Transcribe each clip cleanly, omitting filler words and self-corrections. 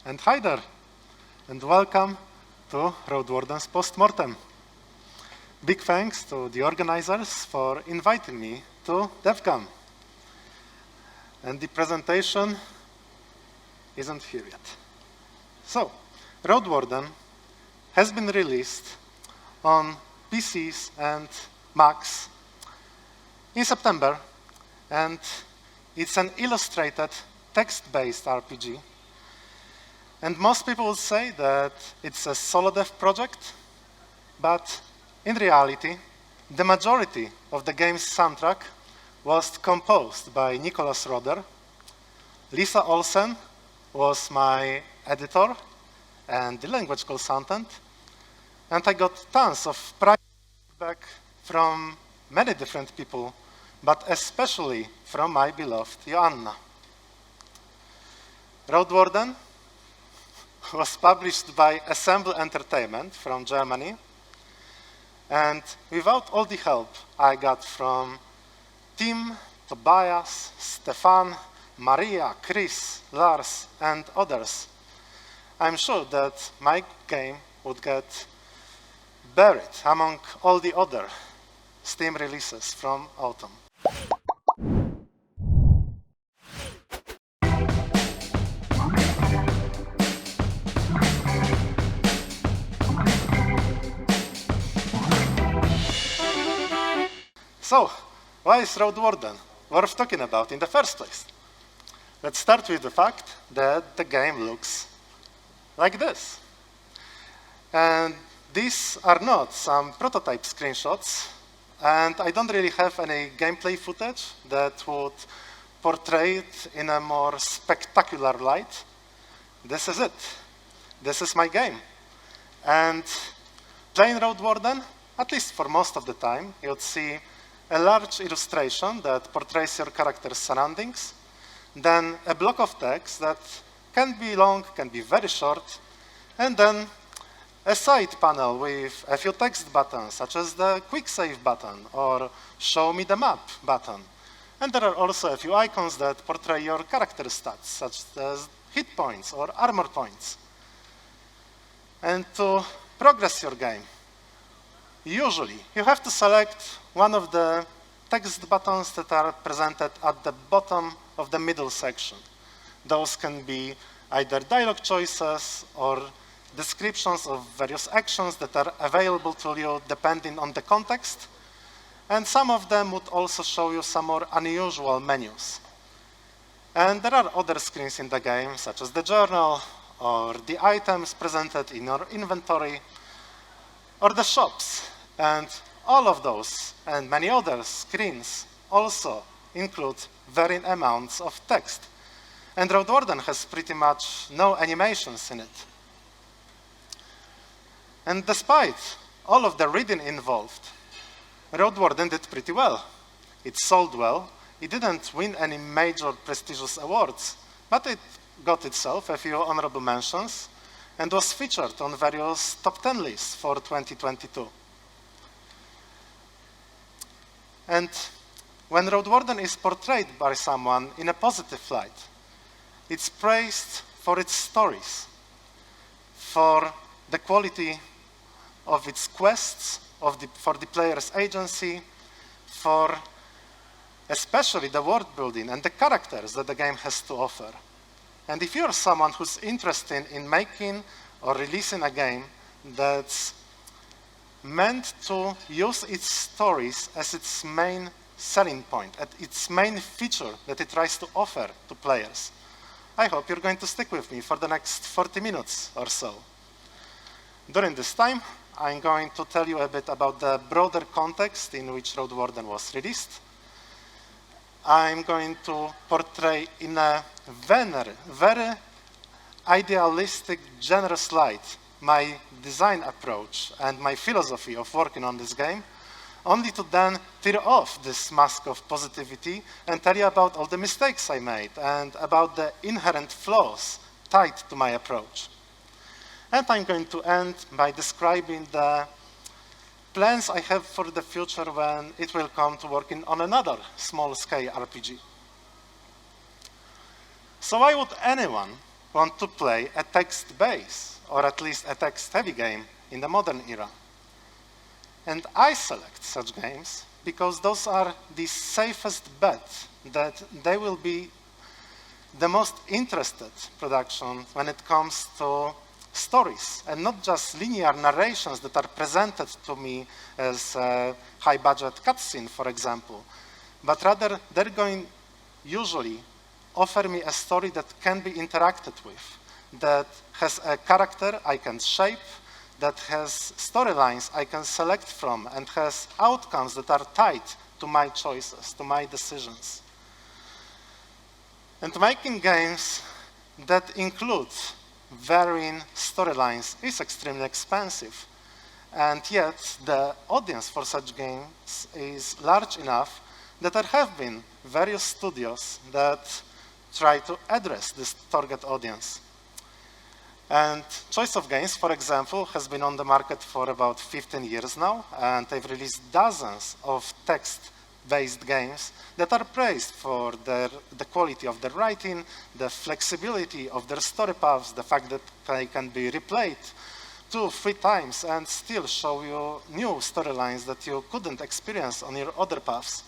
And hi there, and welcome to Roadwarden's Postmortem. Big thanks to the organizers for inviting me to DevGAMM. And the presentation isn't here yet. So, Roadwarden has been released on PCs and Macs in September, and it's an illustrated text-based RPG. And most people would say that it's a solo dev project, but in reality, the majority of the game's soundtrack was composed by Nicholas Roder. Lisa Olsen was my editor and the language consultant, and I got tons of private feedback from many different people, but especially from my beloved Joanna. Roadwarden was published by Assemble Entertainment from Germany, and without all the help I got from Tim, Tobias, Stefan, Maria, Chris, Lars, and others, I'm sure that my game would get buried among all the other Steam releases from autumn. So, why is Roadwarden worth talking about in the first place? Let's start with the fact that the game looks like this. And these are not some prototype screenshots, and I don't really have any gameplay footage that would portray it in a more spectacular light. This is it. This is my game. And playing Roadwarden, at least for most of the time, you'd see a large illustration that portrays your character's surroundings, then a block of text that can be long, can be very short, and then a side panel with a few text buttons, such as the quick save button or show me the map button. And there are also a few icons that portray your character stats, such as hit points or armor points. And to progress your game, usually you have to select one of the text buttons that are presented at the bottom of the middle section. Those can be either dialogue choices or descriptions of various actions that are available to you depending on the context. And some of them would also show you some more unusual menus. And there are other screens in the game, such as the journal, or the items presented in your inventory, or the shops. And all of those and many other screens also include varying amounts of text. And Roadwarden has pretty much no animations in it. And despite all of the reading involved, Roadwarden did pretty well. It sold well. It didn't win any major prestigious awards, but it got itself a few honorable mentions and was featured on various top 10 lists for 2022. And when Roadwarden is portrayed by someone in a positive light, it's praised for its stories, for the quality of its quests, for the player's agency, for especially the world building and the characters that the game has to offer. And if you're someone who's interested in making or releasing a game that's meant to use its stories as its main selling point, at its main feature that it tries to offer to players, I hope you're going to stick with me for the next 40 minutes or so. During this time, I'm going to tell you a bit about the broader context in which Roadwarden was released. I'm going to portray in a very idealistic, generous light my design approach and my philosophy of working on this game, only to then tear off this mask of positivity and tell you about all the mistakes I made and about the inherent flaws tied to my approach. And I'm going to end by describing the plans I have for the future when it will come to working on another small-scale RPG. So why would anyone want to play a text-based, or at least a text-heavy game in the modern era. And I select such games because those are the safest bet that they will be the most interested production when it comes to stories, and not just linear narrations that are presented to me as a high-budget cutscene, for example, but rather they're going usually offer me a story that can be interacted with, that has a character I can shape, that has storylines I can select from, and has outcomes that are tied to my choices, to my decisions. And making games that include varying storylines is extremely expensive. And yet, the audience for such games is large enough that there have been various studios that try to address this target audience. And Choice of Games, for example, has been on the market for about 15 years now, and they've released dozens of text-based games that are praised for the quality of their writing, the flexibility of their story paths, the fact that they can be replayed 2-3 times and still show you new storylines that you couldn't experience on your other paths.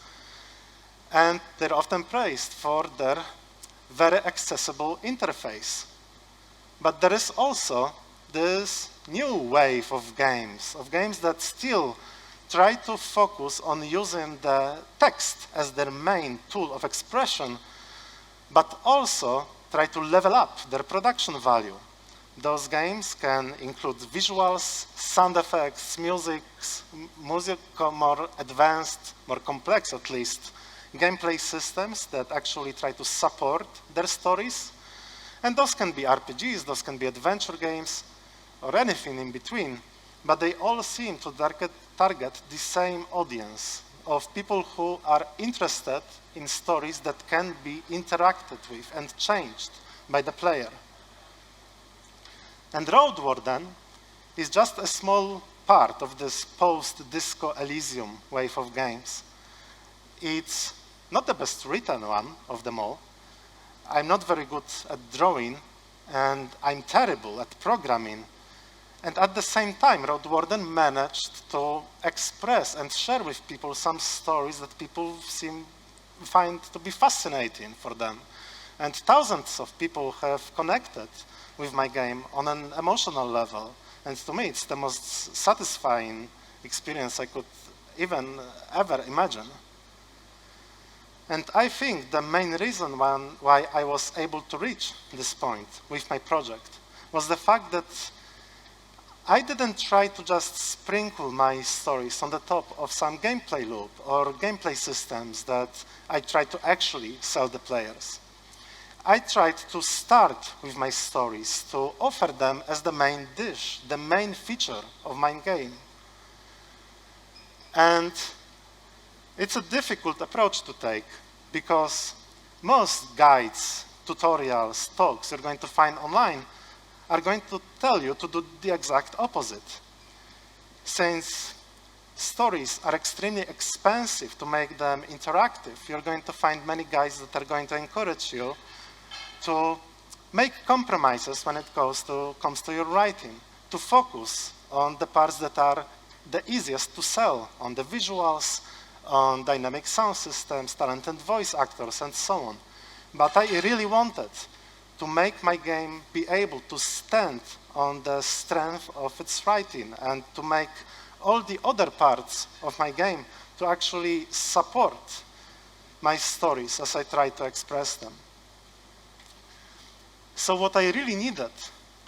And they're often praised for their very accessible interface. But there is also this new wave of games that still try to focus on using the text as their main tool of expression, but also try to level up their production value. Those games can include visuals, sound effects, music, more advanced, more complex at least, gameplay systems that actually try to support their stories. And those can be RPGs, those can be adventure games, or anything in between, but they all seem to target the same audience of people who are interested in stories that can be interacted with and changed by the player. And Roadwarden is just a small part of this post-Disco Elysium wave of games. It's not the best written one of them all. I'm not very good at drawing, and I'm terrible at programming. And at the same time, Roadwarden managed to express and share with people some stories that people find to be fascinating for them. And thousands of people have connected with my game on an emotional level. And to me, it's the most satisfying experience I could even ever imagine. And I think the main reason why I was able to reach this point with my project was the fact that I didn't try to just sprinkle my stories on the top of some gameplay loop or gameplay systems that I tried to actually sell the players. I tried to start with my stories, to offer them as the main dish, the main feature of my game. And it's a difficult approach to take because most guides, tutorials, talks you're going to find online are going to tell you to do the exact opposite. Since stories are extremely expensive to make them interactive, you're going to find many guides that are going to encourage you to make compromises when it comes to your writing, to focus on the parts that are the easiest to sell, on the visuals, on dynamic sound systems, talented voice actors, and so on. But I really wanted to make my game be able to stand on the strength of its writing and to make all the other parts of my game to actually support my stories as I try to express them. So what I really needed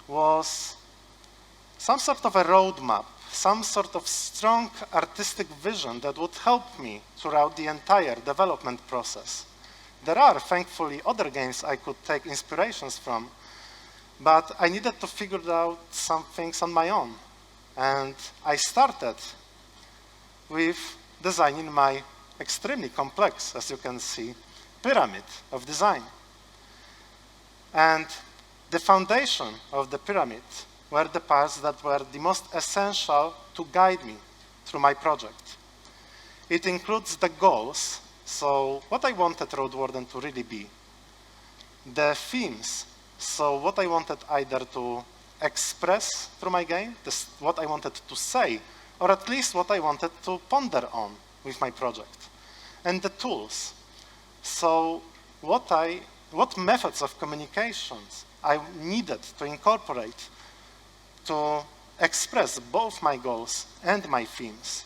was some sort of a roadmap, some sort of strong artistic vision that would help me throughout the entire development process. There are, thankfully, other games I could take inspirations from, but I needed to figure out some things on my own. And I started with designing my extremely complex, as you can see, pyramid of design. And the foundation of the pyramid were the parts that were the most essential to guide me through my project. It includes the goals, so what I wanted Roadwarden to really be, the themes, So what I wanted either to express through my game, what I wanted to say, or at least what I wanted to ponder on with my project. And the tools. So what methods of communications I needed to incorporate to express both my goals and my themes.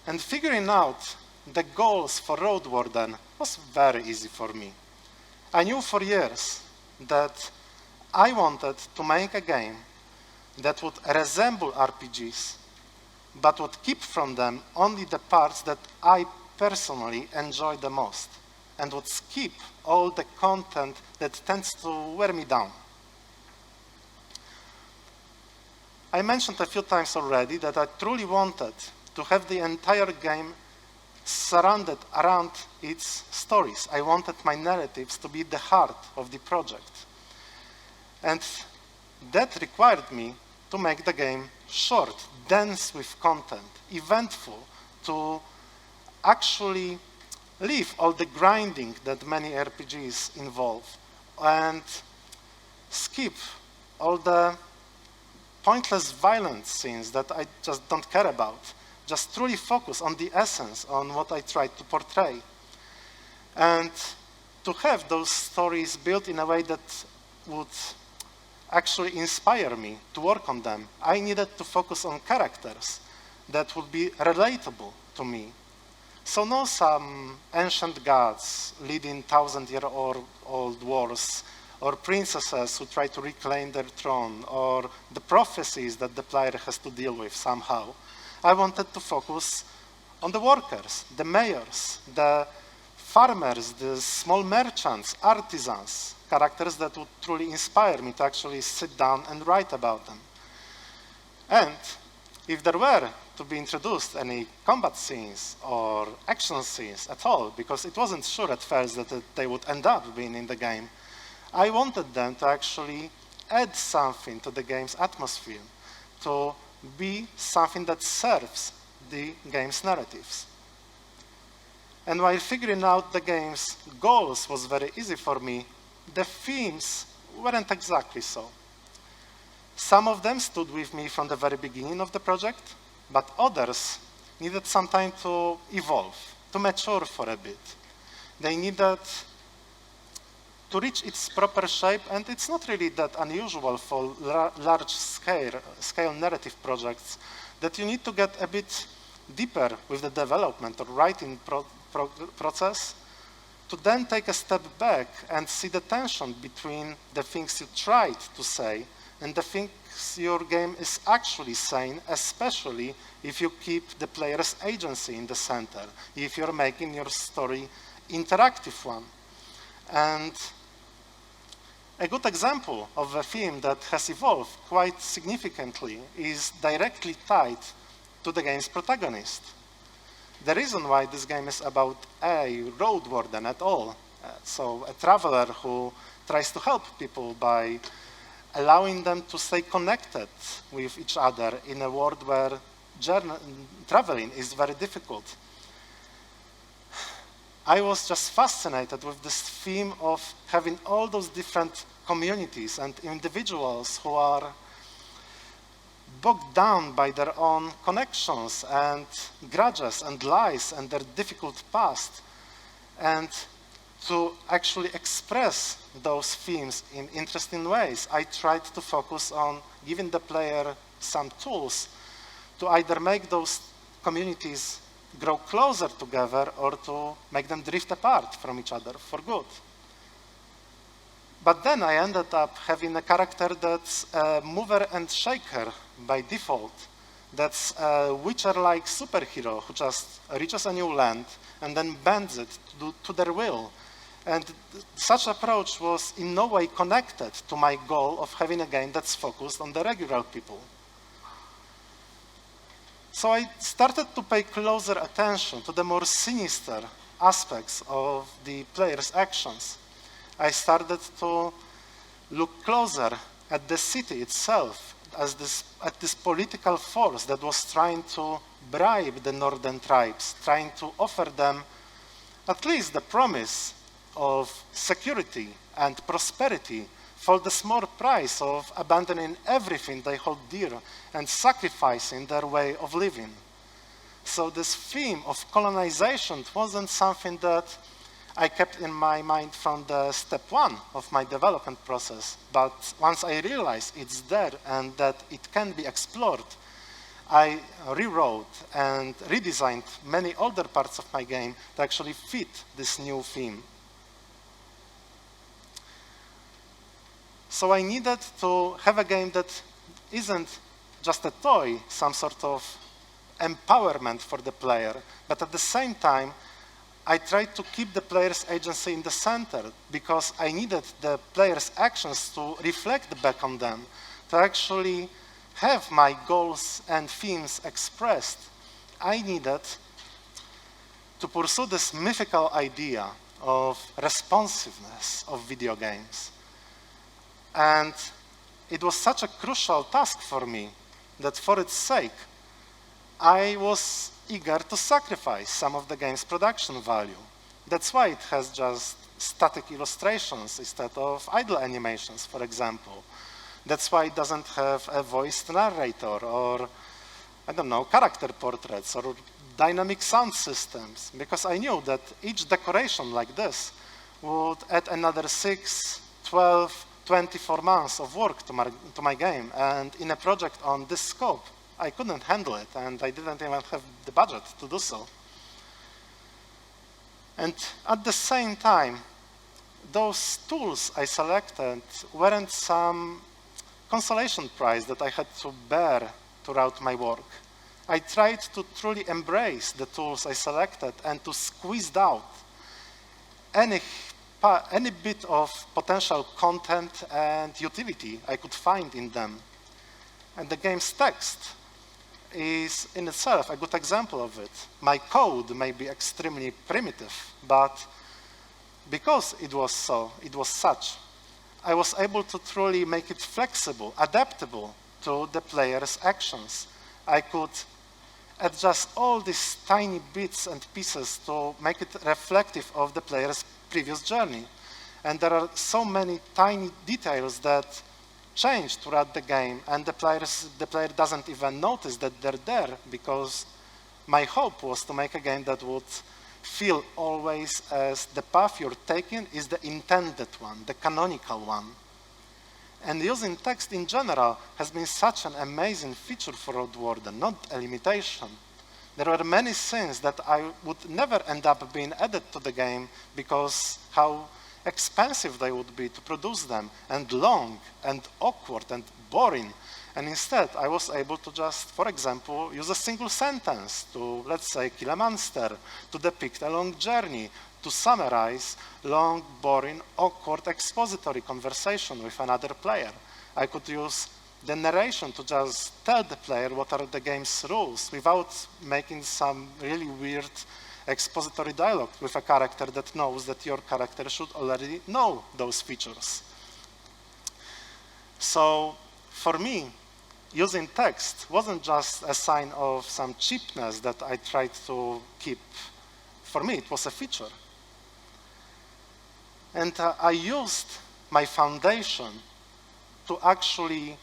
And figuring out the goals for Roadwarden was very easy for me. I knew for years that I wanted to make a game that would resemble RPGs, but would keep from them only the parts that I personally enjoy the most, and would skip all the content that tends to wear me down. I mentioned a few times already that I truly wanted to have the entire game surrounded around its stories. I wanted my narratives to be the heart of the project. And that required me to make the game short, dense with content, eventful, to actually leave all the grinding that many RPGs involve, and skip all the pointless violent scenes that I just don't care about. Just truly focus on the essence, on what I tried to portray. And to have those stories built in a way that would actually inspire me to work on them, I needed to focus on characters that would be relatable to me. So no some ancient gods leading thousand-year-old wars, or princesses who try to reclaim their throne, or the prophecies that the player has to deal with somehow. I wanted to focus on the workers, the mayors, the farmers, the small merchants, artisans, characters that would truly inspire me to actually sit down and write about them. And if there were to be introduced any combat scenes or action scenes at all, because it wasn't sure at first that they would end up being in the game, I wanted them to actually add something to the game's atmosphere, to be something that serves the game's narratives. And while figuring out the game's goals was very easy for me, the themes weren't exactly so. Some of them stood with me from the very beginning of the project, but others needed some time to evolve, to mature for a bit. They needed to reach its proper shape, and it's not really that unusual for large-scale narrative projects that you need to get a bit deeper with the development or writing process to then take a step back and see the tension between the things you tried to say and the things your game is actually saying, especially if you keep the player's agency in the center, if you're making your story interactive one. And a good example of a theme that has evolved quite significantly is directly tied to the game's protagonist. The reason why this game is about a Roadwarden at all, so a traveler who tries to help people by allowing them to stay connected with each other in a world where traveling is very difficult. I was just fascinated with this theme of having all those different communities and individuals who are bogged down by their own connections and grudges and lies and their difficult past, and to actually express those themes in interesting ways. I tried to focus on giving the player some tools to either make those communities grow closer together or to make them drift apart from each other for good. But then I ended up having a character that's a mover and shaker by default. That's a Witcher-like superhero who just reaches a new land and then bends it to their will. And such approach was in no way connected to my goal of having a game that's focused on the regular people. So I started to pay closer attention to the more sinister aspects of the player's actions. I started to look closer at the city itself as at this political force that was trying to bribe the northern tribes, trying to offer them at least the promise of security and prosperity for the small price of abandoning everything they hold dear and sacrificing their way of living. So this theme of colonization wasn't something that I kept in my mind from the step one of my development process, but once I realized it's there and that it can be explored, I rewrote and redesigned many older parts of my game to actually fit this new theme. So I needed to have a game that isn't just a toy, some sort of empowerment for the player, but at the same time, I tried to keep the player's agency in the center because I needed the player's actions to reflect back on them, to actually have my goals and themes expressed. I needed to pursue this mythical idea of responsiveness of video games. And it was such a crucial task for me that for its sake, I was eager to sacrifice some of the game's production value. That's why it has just static illustrations instead of idle animations, for example. That's why it doesn't have a voiced narrator or, I don't know, character portraits or dynamic sound systems, because I knew that each decoration like this would add another 6, 12, 24 months of work to my game, and in a project on this scope, I couldn't handle it, and I didn't even have the budget to do so. And at the same time, those tools I selected weren't some consolation prize that I had to bear throughout my work. I tried to truly embrace the tools I selected and to squeeze out any bit of potential content and utility I could find in them. And the game's text is in itself a good example of it. My code may be extremely primitive, but because it was such, I was able to truly make it flexible, adaptable to the player's actions. I could adjust all these tiny bits and pieces to make it reflective of the player's previous journey. And there are so many tiny details that change throughout the game, and the player doesn't even notice that they're there, because my hope was to make a game that would feel always as the path you're taking is the intended one, the canonical one. And using text in general has been such an amazing feature for Roadwarden, not a limitation. There were many things that I would never end up being added to the game because how expensive they would be to produce them, and long, and awkward, and boring. And instead, I was able to just, for example, use a single sentence to, let's say, kill a monster, to depict a long journey, to summarize long, boring, awkward, expository conversation with another player. I could use the narration to just tell the player what are the game's rules without making some really weird expository dialogue with a character that knows that your character should already know those features. So for me, using text wasn't just a sign of some cheapness that I tried to keep. For me, it was a feature. And I used my foundation to actually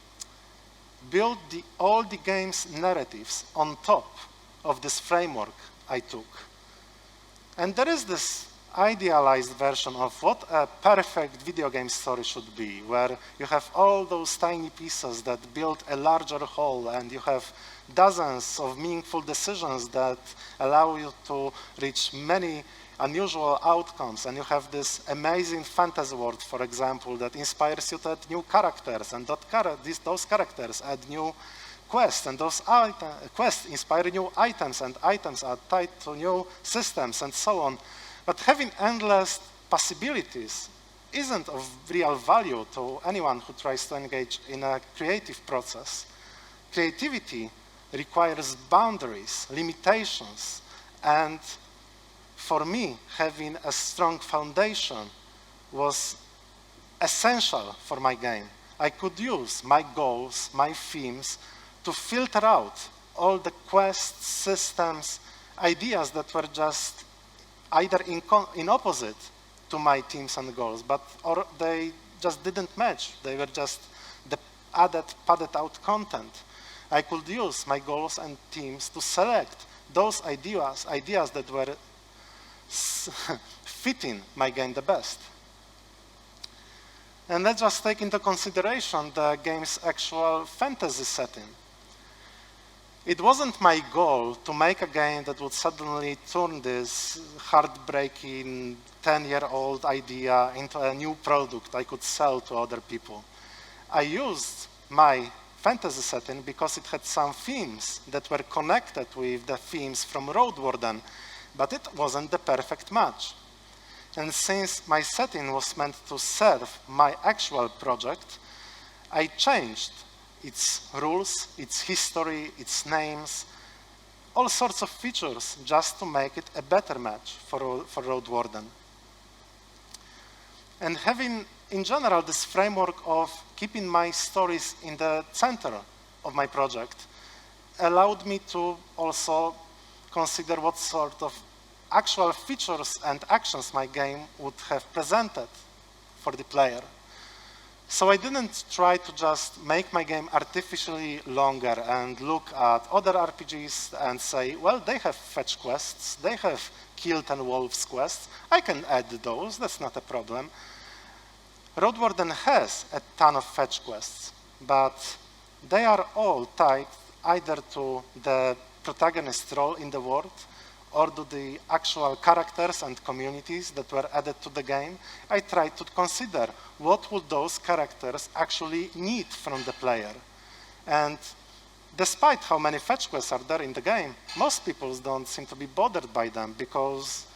build all the game's narratives on top of this framework I took. And there is this idealized version of what a perfect video game story should be, where you have all those tiny pieces that build a larger whole, and you have dozens of meaningful decisions that allow you to reach many unusual outcomes, and you have this amazing fantasy world, for example, that inspires you to add new characters, and those characters add new quests, and those quests inspire new items, and items are tied to new systems, and so on. But having endless possibilities isn't of real value to anyone who tries to engage in a creative process. Creativity requires boundaries, limitations, and for me, having a strong foundation was essential for my game. I could use my goals, my themes, to filter out all the quests, systems, ideas that were just either in opposite to my teams and goals, or they just didn't match. They were just the added, padded out content. I could use my goals and teams to select those ideas that were fitting my game the best. And let's just take into consideration the game's actual fantasy setting. It wasn't my goal to make a game that would suddenly turn this heartbreaking 10-year-old idea into a new product I could sell to other people. I used my fantasy setting because it had some themes that were connected with the themes from Roadwarden, but it wasn't the perfect match. And since my setting was meant to serve my actual project, I changed its rules, its history, its names, all sorts of features just to make it a better match for Roadwarden. And having, in general, this framework of keeping my stories in the center of my project allowed me to also consider what sort of actual features and actions my game would have presented for the player. So I didn't try to just make my game artificially longer and look at other RPGs and say, well, they have fetch quests, they have Killed and Wolves quests, I can add those, that's not a problem. Roadwarden has a ton of fetch quests, but they are all tied either to the protagonist's role in the world or to the actual characters and communities that were added to the game. I tried to consider what would those characters actually need from the player. And despite how many fetch quests are there in the game, most people don't seem to be bothered by them because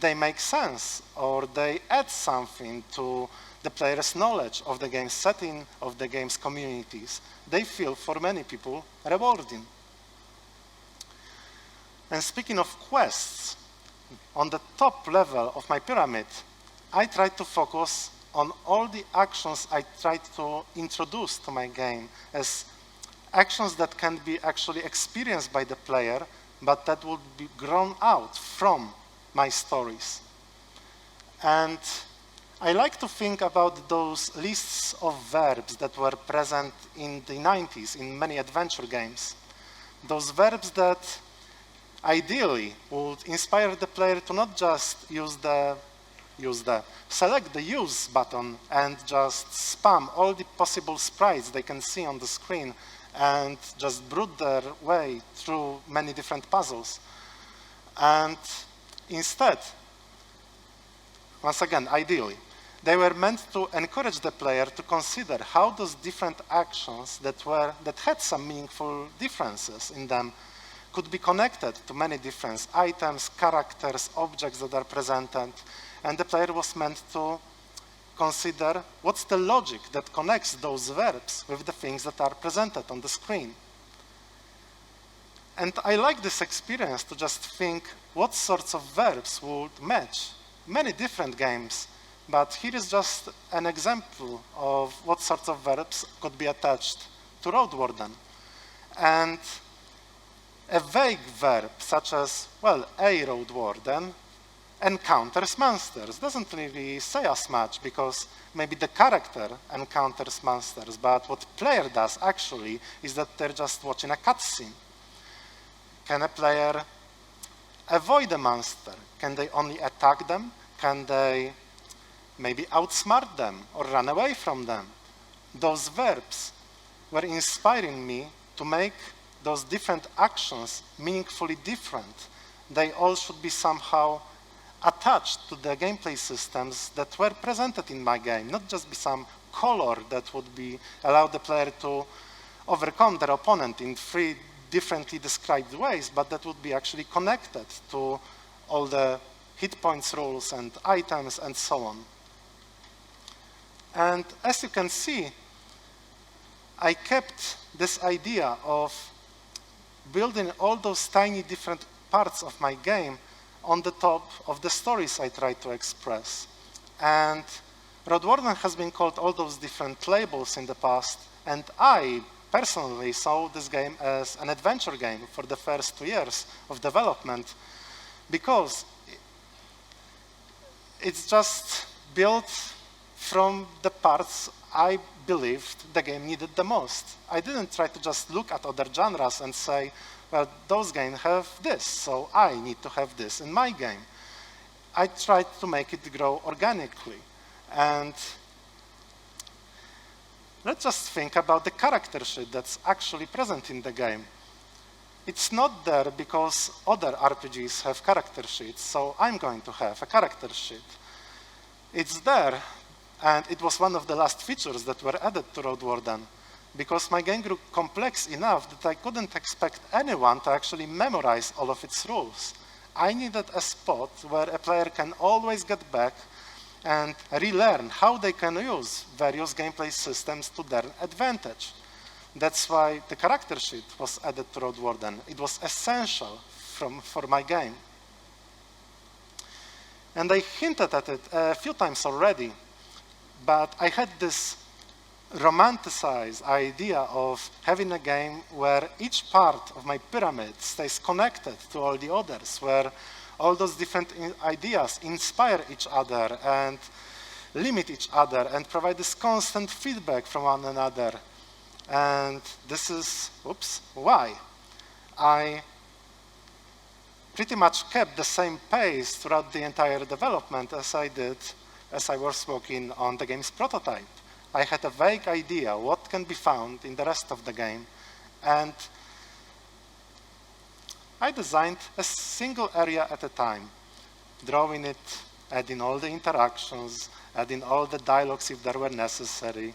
they make sense or they add something to the player's knowledge of the game's setting, of the game's communities. They feel, for many people, rewarding. And speaking of quests, on the top level of my pyramid, I tried to focus on all the actions I tried to introduce to my game as actions that can be actually experienced by the player, but that would be grown out from my stories. And I like to think about those lists of verbs that were present in the 90s in many adventure games. Those verbs that ideally would inspire the player to not just select the use button and just spam all the possible sprites they can see on the screen and just brute their way through many different puzzles. And instead, once again, ideally, they were meant to encourage the player to consider how those different actions that had some meaningful differences in them could be connected to many different items, characters, objects that are presented, and the player was meant to consider what's the logic that connects those verbs with the things that are presented on the screen. And I like this experience to just think what sorts of verbs would match many different games, but here is just an example of what sorts of verbs could be attached to Roadwarden. And a vague verb such as, well, a Roadwarden encounters monsters doesn't really say us much because maybe the character encounters monsters, but what player does actually is that they're just watching a cutscene. Can a player avoid a monster? Can they only attack them? Can they maybe outsmart them or run away from them? Those verbs were inspiring me to make those different actions meaningfully different. They all should be somehow attached to the gameplay systems that were presented in my game, not just be some color that would allow the player to overcome their opponent in 3 differently described ways, but that would be actually connected to all the hit points rules and items and so on. And as you can see, I kept this idea of building all those tiny different parts of my game on the top of the stories I try to express. And Roadwarden has been called all those different labels in the past, and I personally saw this game as an adventure game for the first 2 years of development because it's just built from the parts I believed the game needed the most. I didn't try to just look at other genres and say, well, those games have this, so I need to have this in my game. I tried to make it grow organically. And let's just think about the character sheet that's actually present in the game. It's not there because other RPGs have character sheets, so I'm going to have a character sheet. It's there, and it was one of the last features that were added to Roadwarden, because my game grew complex enough that I couldn't expect anyone to actually memorize all of its rules. I needed a spot where a player can always get back and relearn how they can use various gameplay systems to their advantage. That's why the character sheet was added to Roadwarden. It was essential for my game. And I hinted at it a few times already, but I had this romanticized idea of having a game where each part of my pyramid stays connected to all the others, where all those different ideas inspire each other and limit each other and provide this constant feedback from one another. And this is, why I pretty much kept the same pace throughout the entire development as I did as I was working on the game's prototype. I had a vague idea what can be found in the rest of the game, and I designed a single area at a time, drawing it, adding all the interactions, adding all the dialogues if there were necessary,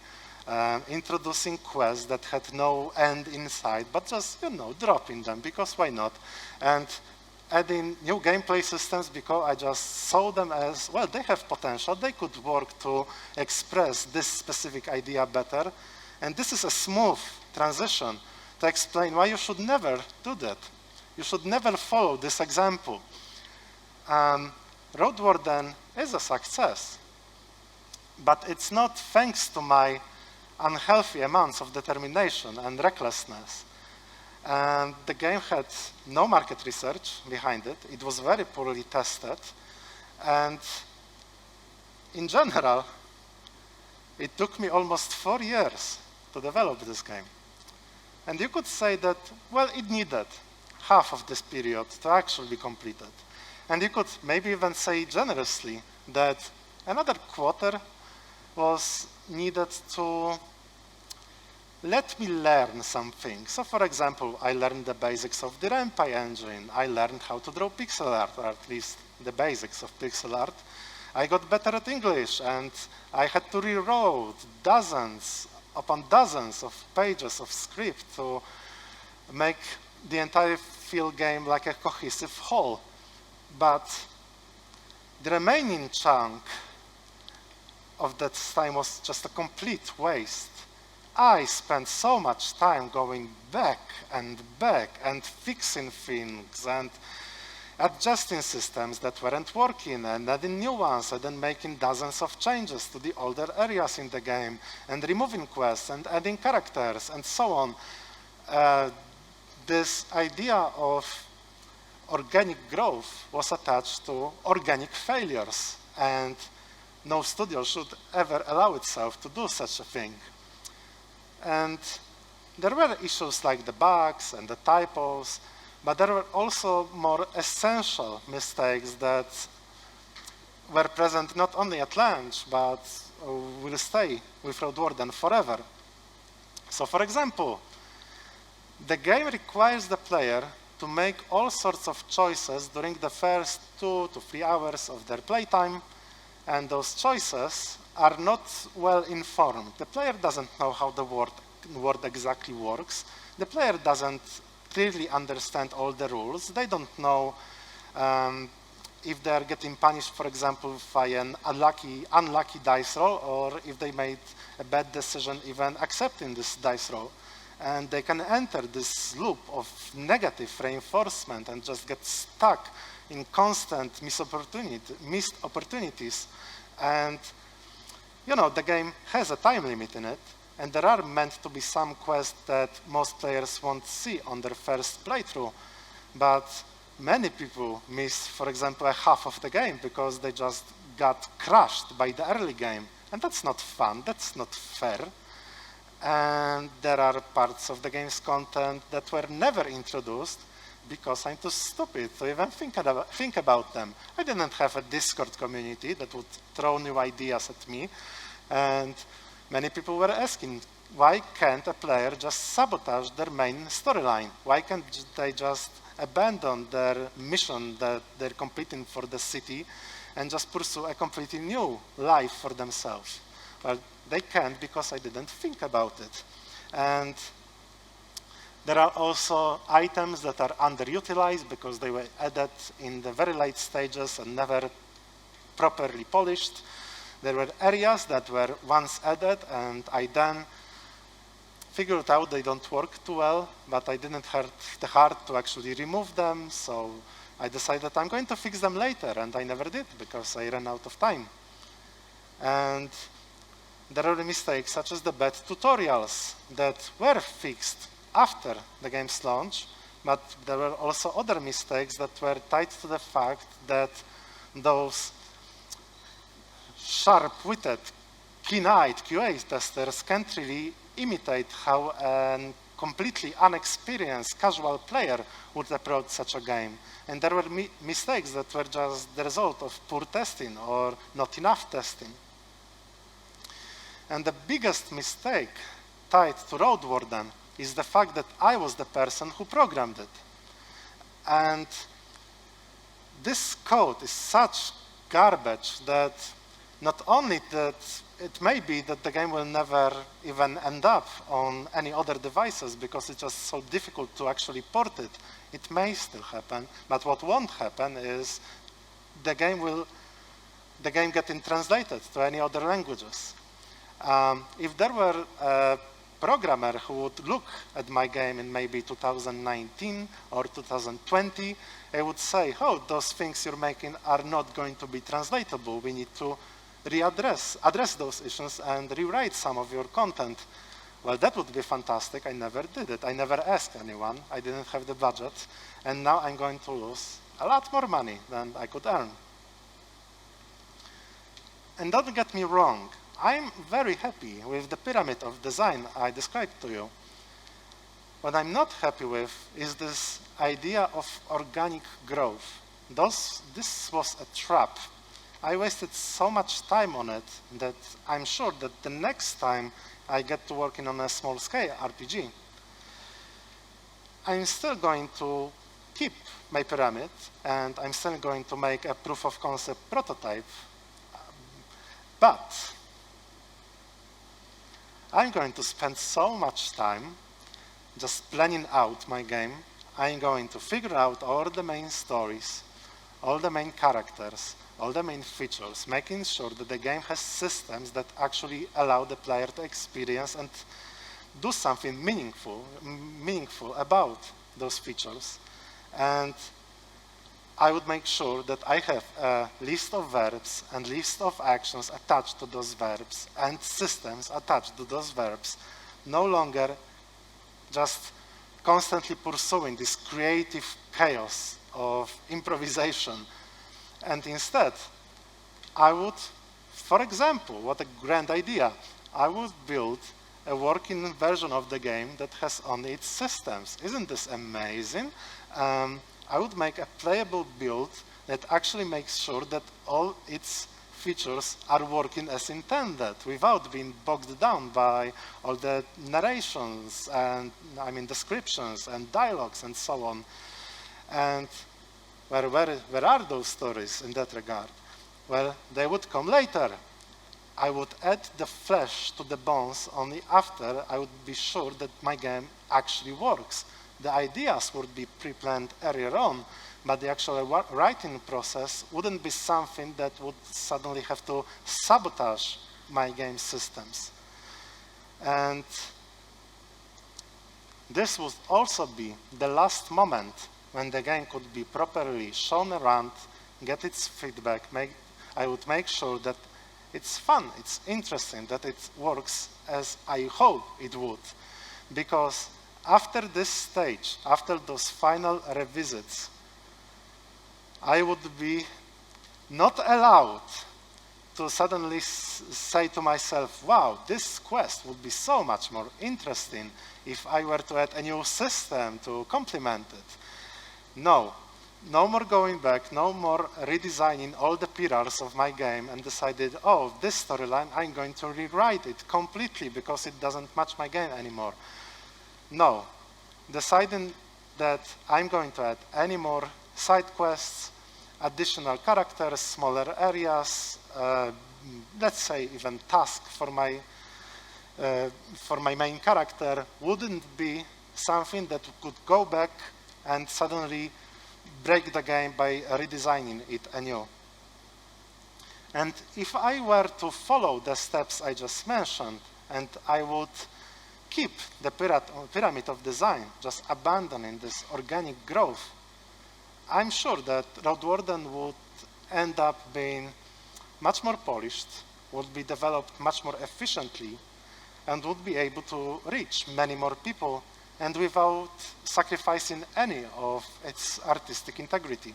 introducing quests that had no end in sight, but just, dropping them, because why not? And adding new gameplay systems because I just saw them as, well, they have potential. They could work to express this specific idea better. And this is a smooth transition to explain why you should never do that. You should never follow this example. Roadwarden is a success, but it's not thanks to my unhealthy amounts of determination and recklessness. And the game had no market research behind it. It was very poorly tested. And in general, it took me almost 4 years to develop this game. And you could say that, well, it needed half of this period to actually be completed. And you could maybe even say generously that another quarter was needed to let me learn something. So for example, I learned the basics of the RenPy engine. I learned how to draw pixel art, or at least the basics of pixel art. I got better at English, and I had to rewrite dozens upon dozens of pages of script to make the entire field game like a cohesive whole. But the remaining chunk of that time was just a complete waste. I spent so much time going back and fixing things and adjusting systems that weren't working and adding new ones and then making dozens of changes to the older areas in the game and removing quests and adding characters and so on. This idea of organic growth was attached to organic failures, and no studio should ever allow itself to do such a thing. And there were issues like the bugs and the typos, but there were also more essential mistakes that were present not only at launch, but will stay with Roadwarden forever. So for example, the game requires the player to make all sorts of choices during the first 2 to 3 hours of their playtime, and those choices are not well informed. The player doesn't know how the world exactly works. The player doesn't clearly understand all the rules. They don't know if they're getting punished, for example, by an unlucky dice roll, or if they made a bad decision even accepting this dice roll. And they can enter this loop of negative reinforcement and just get stuck in constant missed opportunities. And the game has a time limit in it, and there are meant to be some quests that most players won't see on their first playthrough, but many people miss, for example, a half of the game because they just got crushed by the early game. And that's not fun, that's not fair. And there are parts of the game's content that were never introduced because I'm too stupid to even think about them. I didn't have a Discord community that would throw new ideas at me. And many people were asking, why can't a player just sabotage their main storyline? Why can't they just abandon their mission that they're completing for the city and just pursue a completely new life for themselves? Well, they can't because I didn't think about it. And there are also items that are underutilized because they were added in the very late stages and never properly polished. There were areas that were once added and I then figured out they don't work too well, but I didn't have the heart to actually remove them, so I decided I'm going to fix them later, and I never did because I ran out of time. And there are mistakes such as the bad tutorials that were fixed after the game's launch, but there were also other mistakes that were tied to the fact that those sharp-witted, keen-eyed QA testers can't really imitate how a completely unexperienced casual player would approach such a game. And there were mistakes that were just the result of poor testing or not enough testing. And the biggest mistake tied to Roadwarden is the fact that I was the person who programmed it. And this code is such garbage that not only that it may be that the game will never even end up on any other devices because it's just so difficult to actually port it. It may still happen, but what won't happen is the game getting translated to any other languages. If there were a programmer who would look at my game in maybe 2019 or 2020, I would say, oh, those things you're making are not going to be translatable. We need to address those issues and rewrite some of your content. Well, that would be fantastic. I never did it. I never asked anyone. I didn't have the budget. And now I'm going to lose a lot more money than I could earn. And don't get me wrong. I'm very happy with the pyramid of design I described to you. What I'm not happy with is this idea of organic growth. This was a trap. I wasted so much time on it that I'm sure that the next time I get to working on a small-scale RPG, I'm still going to keep my pyramid, and I'm still going to make a proof-of-concept prototype. But I'm going to spend so much time just planning out my game. I'm going to figure out all the main stories, all the main characters, all the main features, making sure that the game has systems that actually allow the player to experience and do something meaningful about those features. And I would make sure that I have a list of verbs and list of actions attached to those verbs and systems attached to those verbs, no longer just constantly pursuing this creative chaos of improvisation. And instead, I would, for example, what a grand idea, I would build a working version of the game that has on its systems. Isn't this amazing? I would make a playable build that actually makes sure that all its features are working as intended without being bogged down by all the narrations and, descriptions and dialogues and so on. And where are those stories in that regard? Well, they would come later. I would add the flesh to the bones only after I would be sure that my game actually works. The ideas would be pre-planned earlier on, but the actual writing process wouldn't be something that would suddenly have to sabotage my game systems. And this would also be the last moment when the game could be properly shown around, get its feedback. I would make sure that it's fun, it's interesting, that it works as I hope it would. Because after this stage, after those final revisits, I would be not allowed to suddenly say to myself, wow, this quest would be so much more interesting if I were to add a new system to complement it. No, no more going back, no more redesigning all the pillars of my game and decided, oh, this storyline, I'm going to rewrite it completely because it doesn't match my game anymore. No, deciding that I'm going to add any more side quests, additional characters, smaller areas, let's say even tasks for my main character wouldn't be something that could go back and suddenly break the game by redesigning it anew. And if I were to follow the steps I just mentioned, and I would keep the pyramid of design, just abandoning this organic growth, I'm sure that Roadwarden would end up being much more polished, would be developed much more efficiently, and would be able to reach many more people and without sacrificing any of its artistic integrity.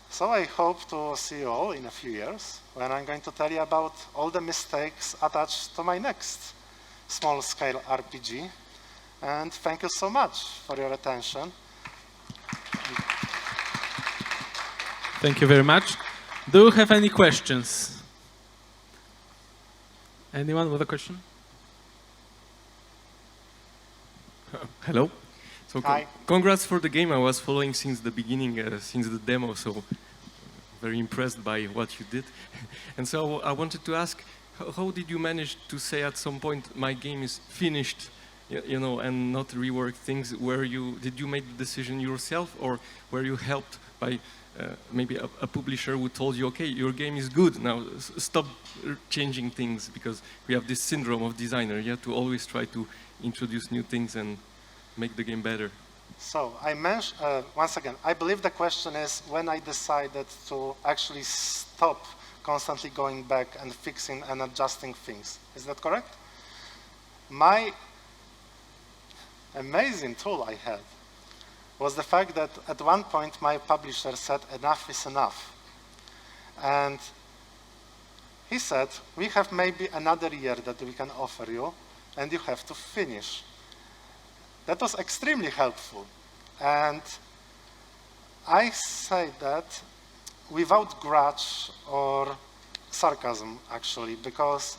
So I hope to see you all in a few years when I'm going to tell you about all the mistakes attached to my next small-scale RPG. And thank you so much for your attention. Thank you very much. Do you have any questions? Anyone with a question? Hello. So Hi. Congrats for the game. I was following since the beginning, since the demo, so very impressed by what you did. And so I wanted to ask, how did you manage to say at some point, my game is finished, you know, and not rework things? Did you make the decision yourself, or were you helped by maybe a publisher who told you, okay, your game is good, now stop changing things, because we have this syndrome of designer. You have to always try to introduce new things and make the game better. So I mentioned, once again, I believe the question is when I decided to actually stop constantly going back and fixing and adjusting things. Is that correct? My amazing tool I had was the fact that at one point my publisher said, enough is enough. And he said, we have maybe another year that we can offer you, and you have to finish. That was extremely helpful. And I say that without grudge or sarcasm, actually, because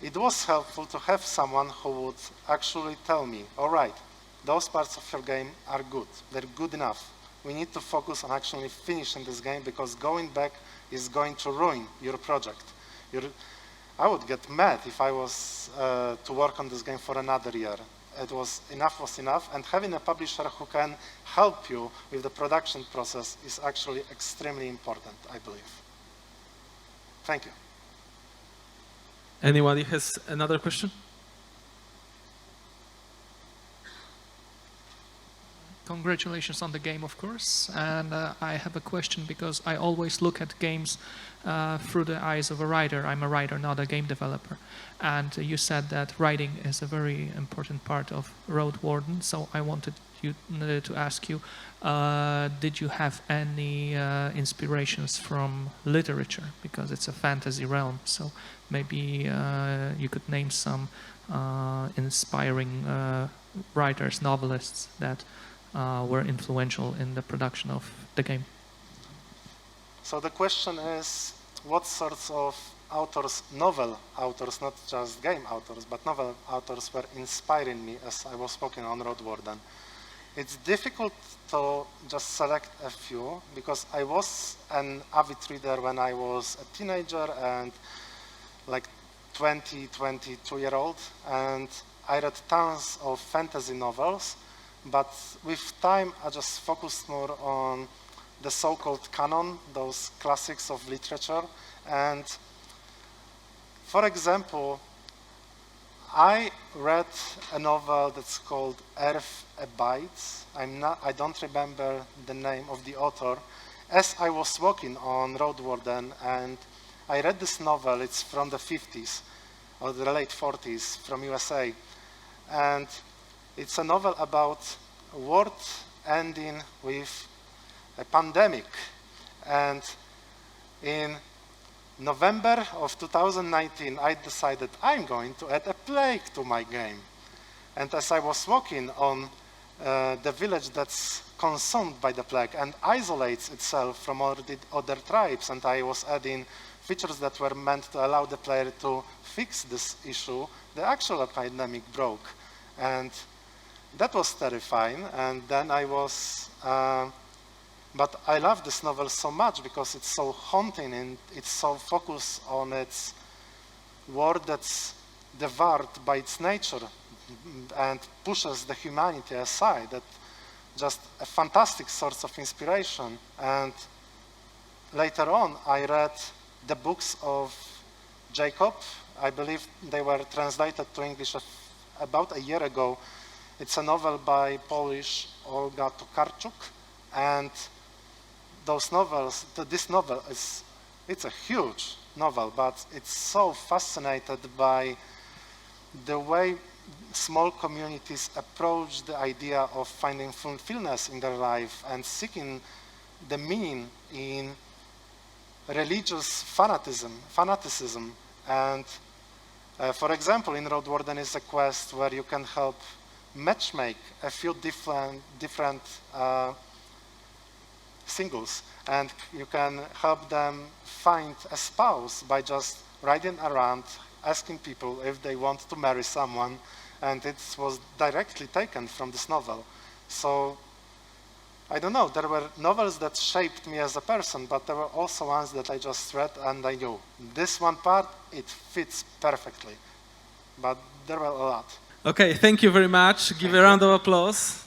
it was helpful to have someone who would actually tell me, all right, those parts of your game are good. They're good enough. We need to focus on actually finishing this game, because going back is going to ruin your project. I would get mad if I was to work on this game for another year. Was enough, and having a publisher who can help you with the production process is actually extremely important, I believe. Thank you. Anybody has another question? Congratulations on the game, of course. And I have a question, because I always look at games through the eyes of a writer. I'm a writer, not a game developer. And you said that writing is a very important part of Roadwarden. So I wanted to ask you, did you have any inspirations from literature? Because it's a fantasy realm. So maybe you could name some inspiring writers, novelists that were influential in the production of the game. So the question is, what sorts of authors, novel authors, not just game authors, but novel authors were inspiring me as I was working on Roadwarden? It's difficult to just select a few, because I was an avid reader when I was a teenager and like 22-year-old, and I read tons of fantasy novels, but with time I just focused more on the so-called canon, those classics of literature. And for example, I read a novel that's called Earth Abides. I don't remember the name of the author. As I was working on Roadwarden, and I read this novel, it's from the 50s or the late 40s from USA. And it's a novel about a world ending with a pandemic. And in November of 2019, I decided I'm going to add a plague to my game. And as I was walking on the village that's consumed by the plague and isolates itself from all the other tribes, and I was adding features that were meant to allow the player to fix this issue, the actual epidemic broke. And that was terrifying. And then I was, but I love this novel so much because it's so haunting and it's so focused on its world that's devoured by its nature and pushes the humanity aside. That just a fantastic source of inspiration. And later on, I read the books of Jacob. I believe they were translated to English about a year ago. It's a novel by Polish Olga Tokarczuk, and those novels, this novel it's a huge novel, but it's so fascinated by the way small communities approach the idea of finding fulfillment in their life and seeking the meaning in religious fanaticism. And for example, in Roadwarden is a quest where you can help matchmake a few different singles, and you can help them find a spouse by just riding around asking people if they want to marry someone, and it was directly taken from this novel. So I don't know, there were novels that shaped me as a person, but there were also ones that I just read and I knew this one part, it fits perfectly. But there were a lot. Okay, thank you very much. Give a round of applause.